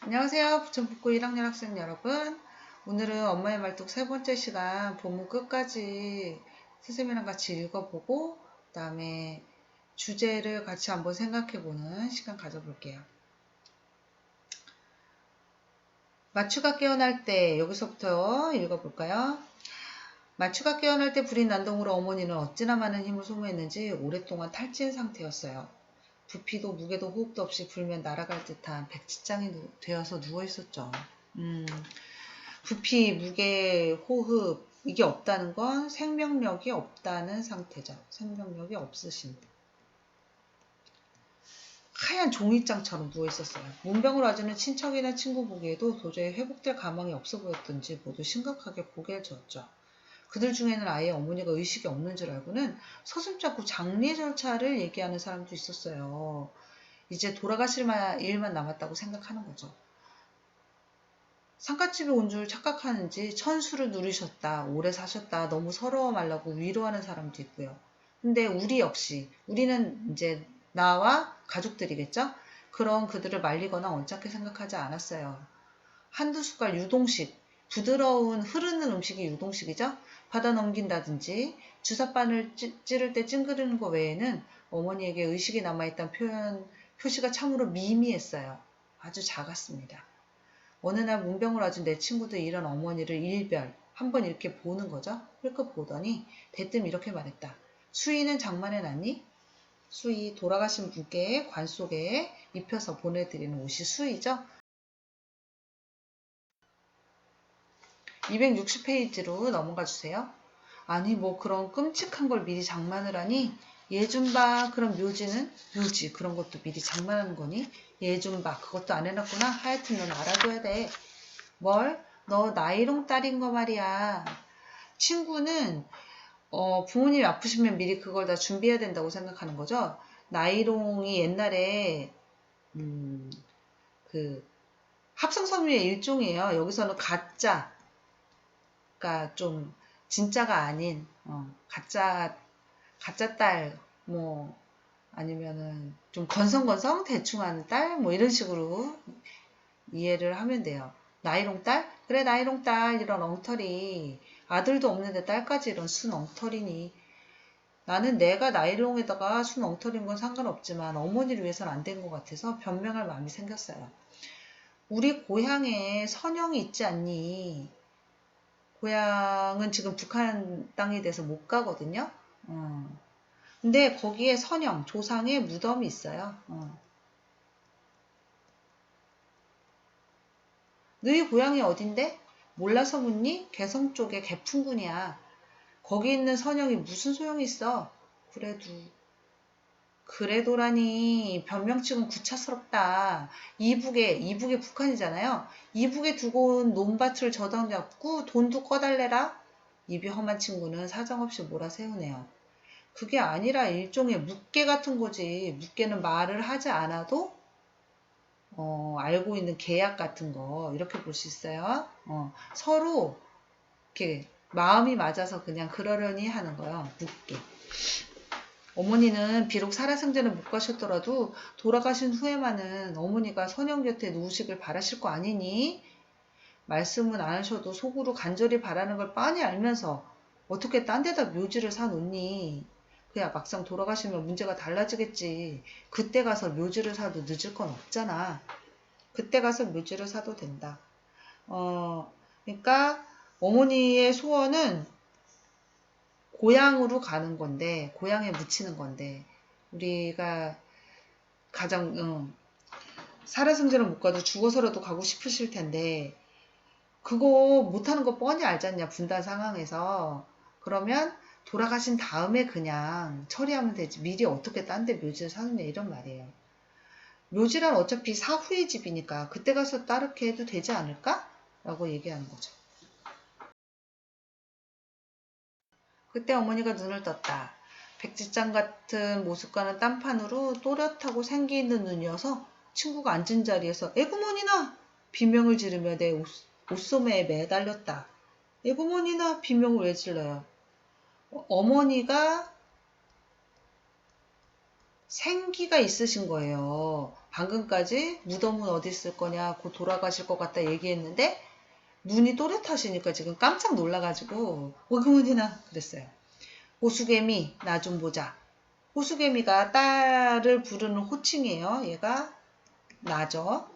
안녕하세요. 부천북구 1학년 학생 여러분. 오늘은 엄마의 말뚝 세 번째 시간 본문 끝까지 선생님이랑 같이 읽어보고 그 다음에 주제를 같이 한번 생각해보는 시간 가져볼게요. 마추가 깨어날 때 여기서부터 읽어볼까요? 마추가 깨어날 때 불이 난동으로 어머니는 어찌나 많은 힘을 소모했는지 오랫동안 탈진 상태였어요. 부피도 무게도 호흡도 없이 불면 날아갈 듯한 백지장이 되어서 누워있었죠. 부피, 무게, 호흡 이게 없다는 건 생명력이 없다는 상태죠. 생명력이 없으신. 하얀 종이장처럼 누워있었어요. 문병을 와주는 친척이나 친구 보기에도 도저히 회복될 가망이 없어 보였던지 모두 심각하게 고개를 저었죠. 그들 중에는 아예 어머니가 의식이 없는 줄 알고는 서슴지 않고 장례 절차를 얘기하는 사람도 있었어요. 이제 돌아가실 일만 남았다고 생각하는 거죠. 상갓집에 온 줄 착각하는지 천수를 누리셨다, 오래 사셨다, 너무 서러워 말라고 위로하는 사람도 있고요. 근데 우리 역시, 우리는 이제 나와 가족들이겠죠? 그런 그들을 말리거나 언짢게 생각하지 않았어요. 한두 숟갈 유동식, 부드러운 흐르는 음식이 유동식이죠? 받아 넘긴다든지 주사바늘 찌를 때 찡그리는 것 외에는 어머니에게 의식이 남아있다는 표시가 참으로 미미했어요. 아주 작았습니다. 어느 날 문병을 와준 내 친구도 이런 어머니를 일별, 한번 이렇게 보는 거죠. 힐끗 보더니 대뜸 이렇게 말했다. 수희는 장만해 놨니? 수희, 돌아가신 분께 관 속에 입혀서 보내드리는 옷이 수희죠. 260페이지로 넘어가 주세요. 아니 뭐 그런 끔찍한 걸 미리 장만을 하니? 얘 좀 봐. 그럼 묘지는? 묘지 그런 것도 미리 장만하는 거니? 얘 좀 봐. 그것도 안 해놨구나? 하여튼 넌 알아둬야 돼. 뭘? 너 나이롱 딸인 거 말이야. 친구는 부모님이 아프시면 미리 그걸 다 준비해야 된다고 생각하는 거죠. 나이롱이 옛날에 그 합성섬유의 일종이에요. 여기서는 가짜, 그러니까 좀 진짜가 아닌 가짜 딸, 뭐 아니면은 좀 건성건성 대충 하는 딸, 뭐 이런 식으로 이해를 하면 돼요. 나이롱 딸? 그래 나이롱 딸 이런 엉터리. 아들도 없는데 딸까지 이런 순 엉터리니. 나는 내가 나이롱에다가 순 엉터리인 건 상관없지만 어머니를 위해서는 안 된 것 같아서 변명할 마음이 생겼어요. 우리 고향에 선영이 있지 않니? 고향은 지금 북한 땅에 대해서 못 가거든요. 근데 거기에 선영, 조상의 무덤이 있어요. 너희 고향이 어딘데? 몰라서 묻니? 개성 쪽에 개풍군이야. 거기 있는 선영이 무슨 소용이 있어? 그래도라니 변명치곤 구차스럽다. 이북에 북한이잖아요. 이북에 두고 온 논밭을 저당 잡고 돈도 꺼달래라? 입이 험한 친구는 사정없이 몰아세우네요. 그게 아니라 일종의 묵계 같은 거지. 묵계는 말을 하지 않아도 알고 있는 계약 같은 거 이렇게 볼 수 있어요. 서로 이렇게 마음이 맞아서 그냥 그러려니 하는 거예요. 묵계. 어머니는 비록 살아생전에 못 가셨더라도 돌아가신 후에만은 어머니가 선영 곁에 누우시길 바라실 거 아니니? 말씀은 안 하셔도 속으로 간절히 바라는 걸 뻔히 알면서 어떻게 딴 데다 묘지를 사놓니? 그야 막상 돌아가시면 문제가 달라지겠지. 그때 가서 묘지를 사도 늦을 건 없잖아. 그때 가서 묘지를 사도 된다. 그러니까 어머니의 소원은 고향으로 가는 건데, 고향에 묻히는 건데, 우리가 가장 살아생전은 못 가도 죽어서라도 가고 싶으실 텐데, 그거 못하는 거 뻔히 알잖냐, 분단 상황에서. 그러면 돌아가신 다음에 그냥 처리하면 되지. 미리 어떻게 딴 데 묘지를 사느냐, 이런 말이에요. 묘지란 어차피 사후의 집이니까 그때 가서 따르게 해도 되지 않을까? 라고 얘기하는 거죠. 그때 어머니가 눈을 떴다. 백지장 같은 모습과는 딴판으로 또렷하고 생기 있는 눈이어서 친구가 앉은 자리에서 에구머니나! 비명을 지르며 내 옷소매에 매달렸다. 에구머니나! 비명을 왜 질러요? 어머니가 생기가 있으신 거예요. 방금까지 무덤은 어디 있을 거냐, 곧 돌아가실 것 같다 얘기했는데 눈이 또렷하시니까 지금 깜짝 놀라가지고 어머니나 그랬어요. 호수개미 나 좀 보자. 호수개미가 딸을 부르는 호칭이에요. 얘가 나죠.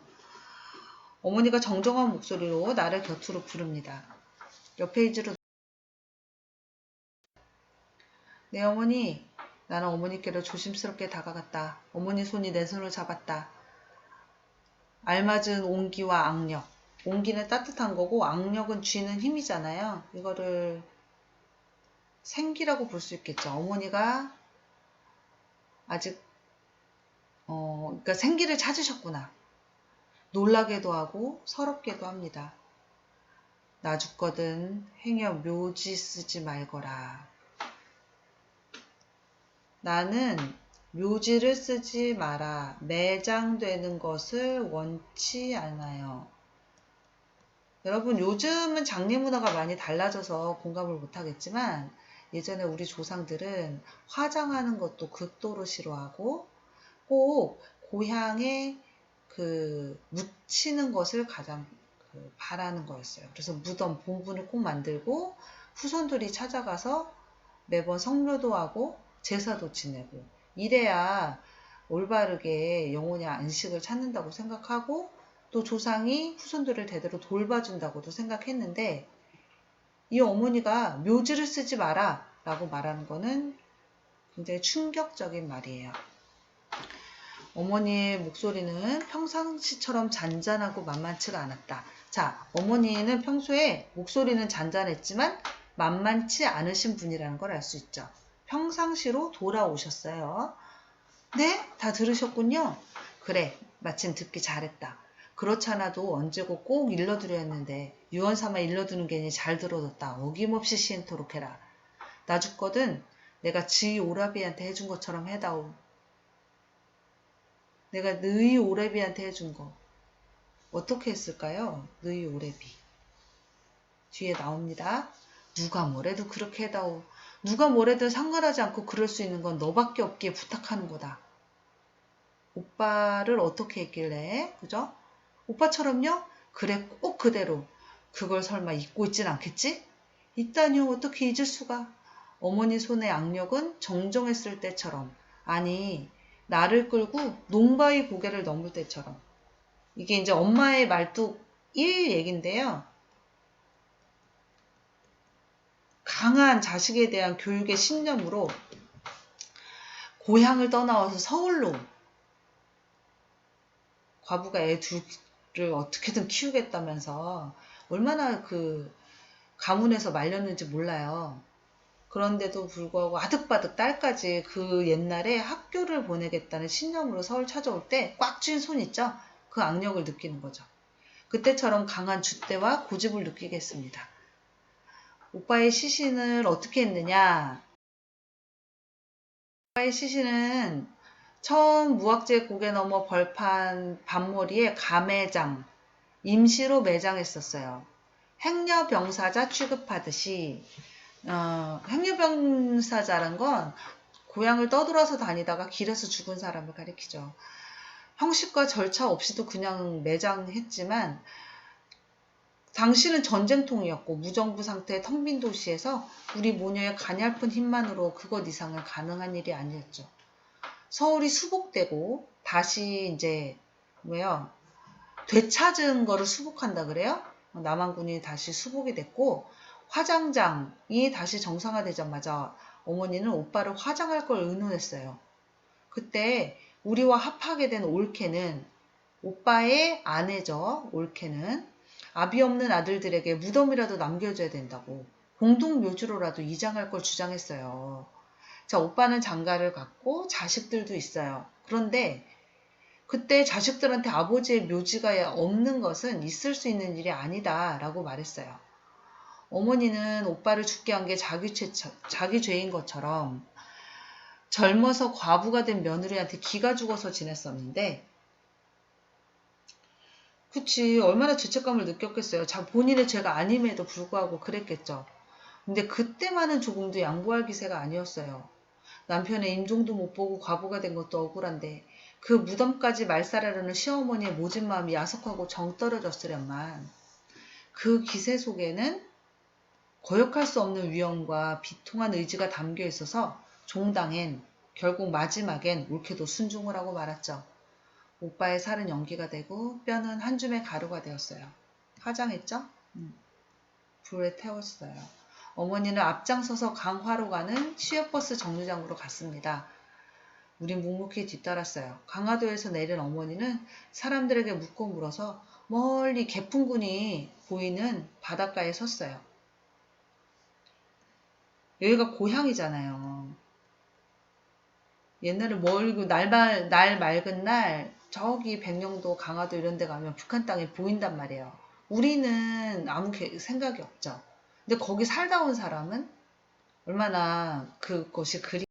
어머니가 정정한 목소리로 나를 곁으로 부릅니다. 옆 페이지로. 네 어머니. 나는 어머니께로 조심스럽게 다가갔다. 어머니 손이 내 손을 잡았다. 알맞은 온기와 악력. 온기는 따뜻한 거고 악력은 쥐는 힘이잖아요. 이거를 생기라고 볼 수 있겠죠. 어머니가 아직 그러니까 생기를 찾으셨구나. 놀라게도 하고 서럽게도 합니다. 나 죽거든 행여 묘지 쓰지 말거라. 나는 묘지를 쓰지 마라. 매장되는 것을 원치 않아요. 여러분 요즘은 장례 문화가 많이 달라져서 공감을 못하겠지만 예전에 우리 조상들은 화장하는 것도 극도로 싫어하고 꼭 고향에 묻히는 것을 가장 바라는 거였어요. 그래서 무덤 본분을 꼭 만들고 후손들이 찾아가서 매번 성묘도 하고 제사도 지내고 이래야 올바르게 영혼의 안식을 찾는다고 생각하고 또 조상이 후손들을 대대로 돌봐준다고도 생각했는데 이 어머니가 묘지를 쓰지 마라 라고 말하는 거는 굉장히 충격적인 말이에요. 어머니의 목소리는 평상시처럼 잔잔하고 만만치가 않았다. 자, 어머니는 평소에 목소리는 잔잔했지만 만만치 않으신 분이라는 걸 알 수 있죠. 평상시로 돌아오셨어요. 네? 다 들으셨군요. 그래, 마침 듣기 잘했다. 그렇지 않아도 언제고 꼭 일러드려 했는데 유언삼아 일러두는 게니 잘 들어뒀다. 어김없이 시행토록 해라. 나 죽거든 내가 지 오라비한테 해준 것처럼 해다오. 내가 너희 오래비한테 해준 거 어떻게 했을까요? 너희 오래비 뒤에 나옵니다. 누가 뭐래도 그렇게 해다오. 누가 뭐래도 상관하지 않고 그럴 수 있는 건 너밖에 없기에 부탁하는 거다. 오빠를 어떻게 했길래 그죠? 오빠처럼요? 그래 꼭 그대로. 그걸 설마 잊고 있진 않겠지? 있다니요. 어떻게 잊을 수가. 어머니 손의 악력은 정정했을 때처럼 아니 나를 끌고 농바위 고개를 넘을 때처럼 이게 이제 엄마의 말뚝 1 얘긴데요. 강한 자식에 대한 교육의 신념으로 고향을 떠나와서 서울로 과부가 애 둘을 어떻게든 키우겠다면서 얼마나 가문에서 말렸는지 몰라요. 그런데도 불구하고 아득바득 딸까지 그 옛날에 학교를 보내겠다는 신념으로 서울 찾아올 때 꽉 쥔 손 있죠? 그 악력을 느끼는 거죠. 그때처럼 강한 줏대와 고집을 느끼겠습니다. 오빠의 시신을 어떻게 했느냐? 오빠의 시신은 처음 무학재 고개 넘어 벌판 반머리에 가매장, 임시로 매장했었어요. 행여병사자 취급하듯이 행여병사자란 건 고향을 떠돌아서 다니다가 길에서 죽은 사람을 가리키죠. 형식과 절차 없이도 그냥 매장했지만 당시는 전쟁통이었고 무정부 상태의 텅 빈 도시에서 우리 모녀의 가냘픈 힘만으로 그것 이상은 가능한 일이 아니었죠. 서울이 수복되고 다시 이제 되찾은 거를 수복한다 그래요? 남한군이 다시 수복이 됐고 화장장이 다시 정상화되자마자 어머니는 오빠를 화장할 걸 의논했어요. 그때 우리와 합하게 된 올케는 오빠의 아내죠. 올케는 아비 없는 아들들에게 무덤이라도 남겨줘야 된다고 공동묘지로라도 이장할 걸 주장했어요. 자, 오빠는 장가를 갔고 자식들도 있어요. 그런데 그때 자식들한테 아버지의 묘지가 없는 것은 있을 수 있는 일이 아니다 라고 말했어요. 어머니는 오빠를 죽게 한 게 자기 죄인 것처럼 젊어서 과부가 된 며느리한테 기가 죽어서 지냈었는데 그치 얼마나 죄책감을 느꼈겠어요. 본인의 죄가 아님에도 불구하고 그랬겠죠. 근데 그때만은 조금도 양보할 기세가 아니었어요. 남편의 임종도 못 보고 과부가 된 것도 억울한데 그 무덤까지 말살하려는 시어머니의 모진 마음이 야속하고 정 떨어졌으련만 그 기세 속에는 거역할 수 없는 위험과 비통한 의지가 담겨 있어서 종당엔 결국 마지막엔 옳게도 순종을 하고 말았죠. 오빠의 살은 연기가 되고 뼈는 한 줌의 가루가 되었어요. 화장했죠? 불에 태웠어요. 어머니는 앞장서서 강화로 가는 시외버스 정류장으로 갔습니다. 우린 묵묵히 뒤따랐어요. 강화도에서 내린 어머니는 사람들에게 묻고 물어서 멀리 개풍군이 보이는 바닷가에 섰어요. 여기가 고향이잖아요. 옛날에 멀고 날 맑은 날 저기 백령도 강화도 이런 데 가면 북한 땅이 보인단 말이에요. 우리는 아무 생각이 없죠. 근데 거기 살다 온 사람은 얼마나 그것이 그리.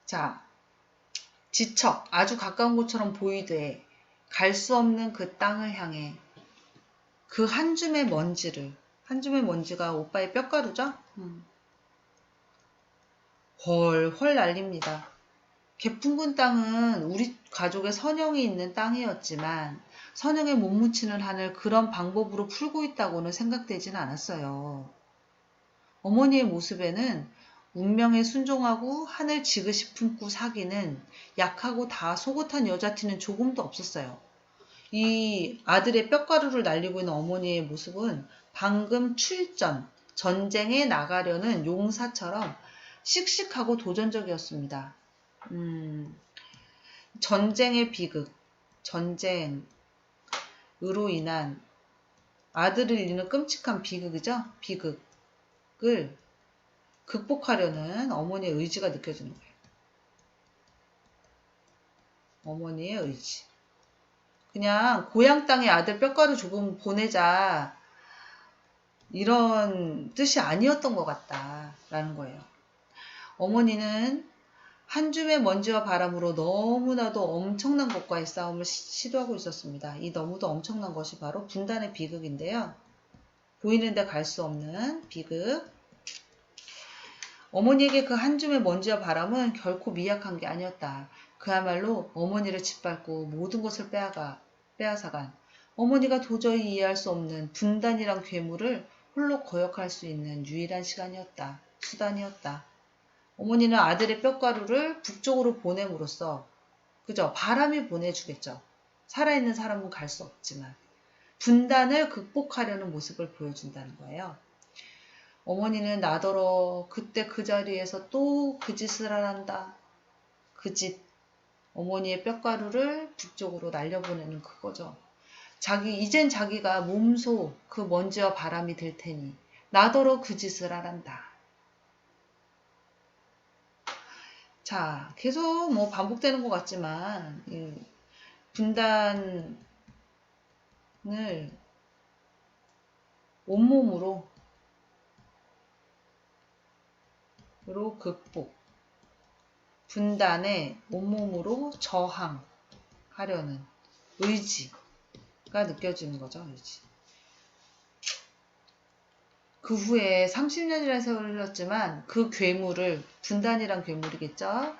자, 지척 아주 가까운 곳처럼 보이되 갈 수 없는 그 땅을 향해 그 한 줌의 먼지가 오빠의 뼈가루죠? 훨훨 날립니다. 개풍군 땅은 우리 가족의 선영이 있는 땅이었지만 선영에 못 묻히는 한을 그런 방법으로 풀고 있다고는 생각되진 않았어요. 어머니의 모습에는 운명에 순종하고 하늘 지그시 품고 사기는 약하고 다 속옷한 여자티는 조금도 없었어요. 이 아들의 뼈가루를 날리고 있는 어머니의 모습은 방금 전쟁에 나가려는 용사처럼 씩씩하고 도전적이었습니다. 전쟁의 비극, 전쟁으로 인한 아들을 잃는 끔찍한 비극이죠. 비극을 극복하려는 어머니의 의지가 느껴지는 거예요. 어머니의 의지. 그냥 고향 땅에 아들 뼈가루 조금 보내자 이런 뜻이 아니었던 것 같다라는 거예요. 어머니는 한 줌의 먼지와 바람으로 너무나도 엄청난 것과의 싸움을 시도하고 있었습니다. 이 너무도 엄청난 것이 바로 분단의 비극인데요. 보이는데 갈 수 없는 비극. 어머니에게 그 한 줌의 먼지와 바람은 결코 미약한 게 아니었다. 그야말로 어머니를 짓밟고 모든 것을 빼앗아간 어머니가 도저히 이해할 수 없는 분단이란 괴물을 홀로 거역할 수 있는 유일한 수단이었다. 어머니는 아들의 뼈가루를 북쪽으로 보냄으로써 그죠? 바람이 보내주겠죠. 살아있는 사람은 갈 수 없지만 분단을 극복하려는 모습을 보여준다는 거예요. 어머니는 나더러 그때 그 자리에서 또 그 짓을 하란다. 그 짓. 어머니의 뼈가루를 북쪽으로 날려보내는 그거죠. 이젠 자기가 몸소 그 먼지와 바람이 될 테니 나더러 그 짓을 하란다. 자, 계속 반복되는 것 같지만 분단을 온몸으로 극복, 분단에 온몸으로 저항하려는 의지가 느껴지는 거죠. 의지. 그 후에 30년이라는 세월을 흘렀지만 그 괴물을 분단이란 괴물이겠죠.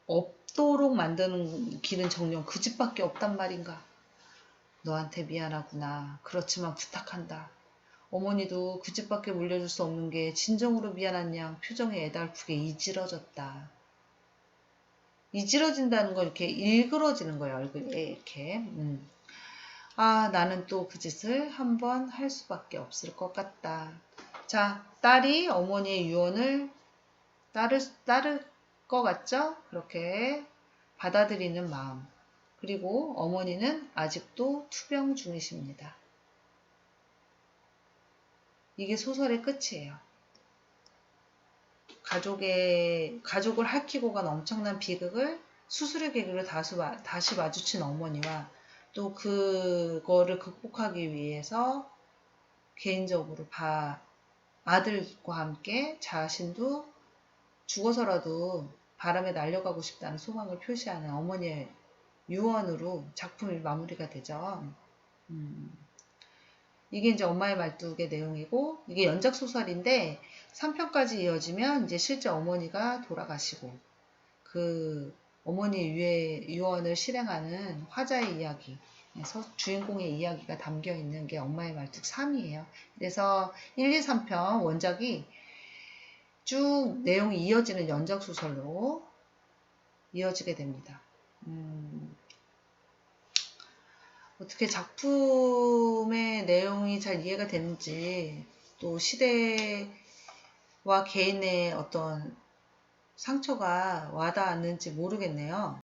없도록 만드는 길은 정녕 그 집밖에 없단 말인가. 너한테 미안하구나. 그렇지만 부탁한다. 어머니도 그 집밖에 물려줄 수 없는 게 진정으로 미안한 양 표정이 애달프게 이지러졌다. 이지러진다는 건 이렇게 일그러지는 거예요. 얼굴에 이렇게. 나는 또 그 짓을 한번 할 수밖에 없을 것 같다. 자, 딸이 어머니의 유언을 따를 것 같죠? 그렇게 받아들이는 마음. 그리고 어머니는 아직도 투병 중이십니다. 이게 소설의 끝이에요. 가족을 핥히고 간 엄청난 비극을 수술의 계기로 다시 마주친 어머니와 또 그거를 극복하기 위해서 개인적으로 아들과 함께 자신도 죽어서라도 바람에 날려가고 싶다는 소망을 표시하는 어머니의 유언으로 작품이 마무리가 되죠. 이게 이제 엄마의 말뚝의 내용이고, 이게 연작 소설인데 3편까지 이어지면 이제 실제 어머니가 돌아가시고 그 어머니 유언을 실행하는 화자의 이야기, 주인공의 이야기가 담겨 있는 게 엄마의 말뚝 3이에요. 그래서 1, 2, 3편 원작이 쭉 내용이 이어지는 연작 소설로 이어지게 됩니다. 어떻게 작품의 내용이 잘 이해가 되는지, 또 시대와 개인의 어떤 상처가 와닿았는지 모르겠네요.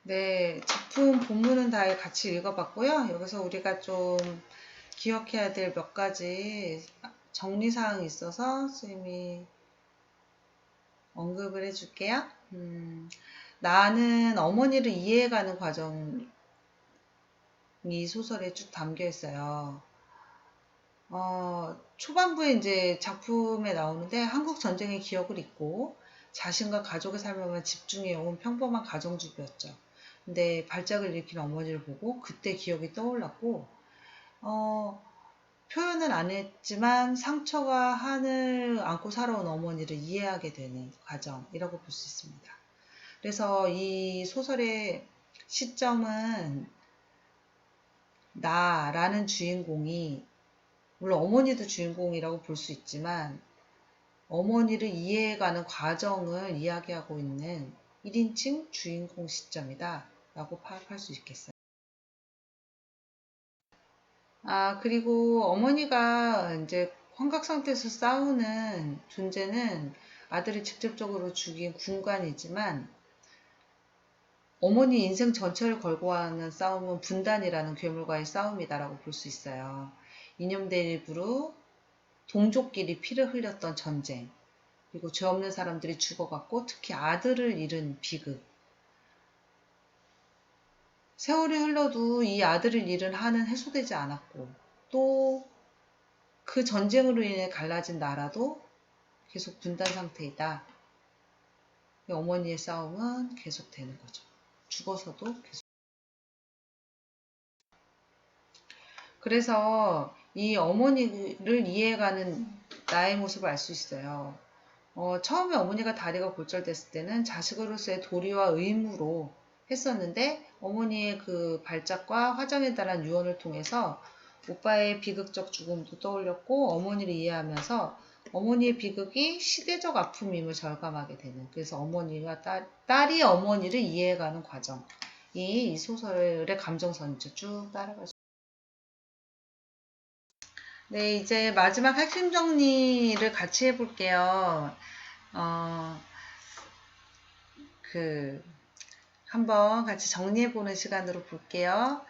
네, 작품 본문은 다 같이 읽어봤고요. 여기서 우리가 좀 기억해야 될 몇 가지 정리사항이 있어서 선생님이 언급을 해줄게요. 나는 어머니를 이해해가는 과정이 소설에 쭉 담겨 있어요. 초반부에 이제 작품에 나오는데 한국 전쟁의 기억을 잊고 자신과 가족의 삶에만 집중해온 평범한 가정주부였죠. 근데 발작을 일으킨 어머니를 보고 그때 기억이 떠올랐고, 표현은 안 했지만 상처가 한을 안고 살아온 어머니를 이해하게 되는 과정이라고 볼 수 있습니다. 그래서 이 소설의 시점은 나라는 주인공이, 물론 어머니도 주인공이라고 볼 수 있지만 어머니를 이해해가는 과정을 이야기하고 있는 1인칭 주인공 시점이다 라고 파악할 수 있겠어요. 그리고 어머니가 이제 환각 상태에서 싸우는 존재는 아들을 직접적으로 죽인 군관이지만, 어머니 인생 전체를 걸고 하는 싸움은 분단이라는 괴물과의 싸움이다라고 볼 수 있어요. 이념 대립으로 동족끼리 피를 흘렸던 전쟁, 그리고 죄 없는 사람들이 죽어갔고 특히 아들을 잃은 비극. 세월이 흘러도 이 아들을 잃은 한은 해소되지 않았고, 또 그 전쟁으로 인해 갈라진 나라도 계속 분단 상태이다. 어머니의 싸움은 계속되는 거죠. 죽어서도 계속. 그래서 이 어머니를 이해해가는 나의 모습을 알 수 있어요. 처음에 어머니가 다리가 골절됐을 때는 자식으로서의 도리와 의무로 했었는데, 어머니의 그 발작과 화장에 따른 유언을 통해서 오빠의 비극적 죽음도 떠올렸고, 어머니를 이해하면서 어머니의 비극이 시대적 아픔임을 절감하게 되는, 그래서 어머니와 딸이 어머니를 이해해가는 과정이 이 소설의 감정선이 쭉 따라갈 수 있습니다. 네, 이제 마지막 핵심 정리를 같이 해볼게요. 한번 같이 정리해보는 시간으로 볼게요.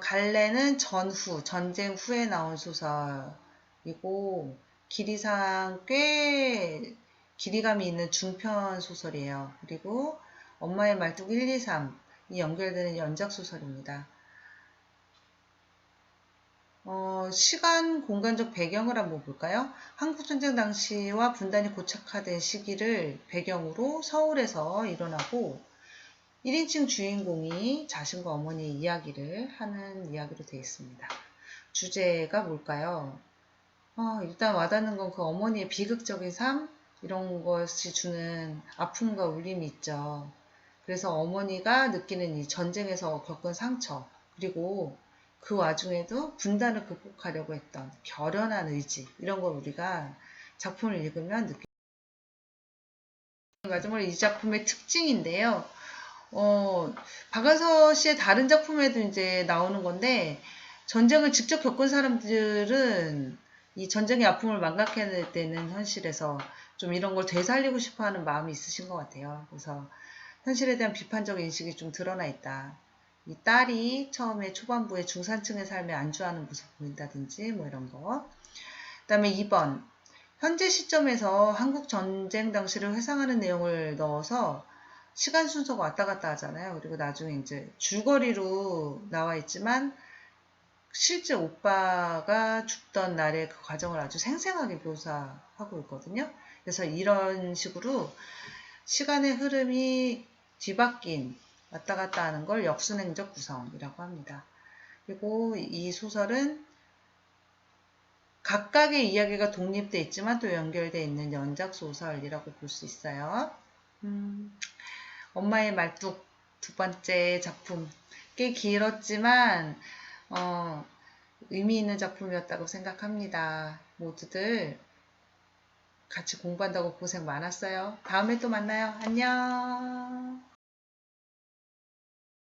갈래는 전쟁 후에 나온 소설이고, 길이상 꽤 길이감이 있는 중편 소설이에요. 그리고 엄마의 말뚝 1, 2, 3이 연결되는 연작 소설입니다. 시간, 공간적 배경을 한번 볼까요? 한국전쟁 당시와 분단이 고착화된 시기를 배경으로 서울에서 일어나고, 1인칭 주인공이 자신과 어머니의 이야기를 하는 이야기로 되어 있습니다. 주제가 뭘까요? 일단 와닿는 건 그 어머니의 비극적인 삶? 이런 것이 주는 아픔과 울림이 있죠. 그래서 어머니가 느끼는 이 전쟁에서 겪은 상처, 그리고 그 와중에도 분단을 극복하려고 했던 결연한 의지, 이런 걸 우리가 작품을 읽으면 느끼게 됩니다. 마지막으로 이 작품의 특징인데요. 박은서 씨의 다른 작품에도 이제 나오는 건데, 전쟁을 직접 겪은 사람들은 이 전쟁의 아픔을 망각해야 되는 현실에서 좀 이런 걸 되살리고 싶어 하는 마음이 있으신 것 같아요. 그래서 현실에 대한 비판적 인식이 좀 드러나 있다. 이 딸이 처음에 초반부에 중산층의 삶에 안주하는 모습 보인다든지 뭐 이런 거. 그 다음에 2번, 현재 시점에서 한국 전쟁 당시를 회상하는 내용을 넣어서 시간 순서가 왔다 갔다 하잖아요. 그리고 나중에 이제 줄거리로 나와 있지만 실제 오빠가 죽던 날의 그 과정을 아주 생생하게 묘사하고 있거든요. 그래서 이런 식으로 시간의 흐름이 뒤바뀐, 왔다 갔다 하는 걸 역순행적 구성이라고 합니다. 그리고 이 소설은 각각의 이야기가 독립돼 있지만 또 연결돼 있는 연작 소설이라고 볼 수 있어요. 엄마의 말뚝 두 번째 작품 꽤 길었지만 의미 있는 작품이었다고 생각합니다. 모두들 같이 공부한다고 고생 많았어요. 다음에 또 만나요. 안녕.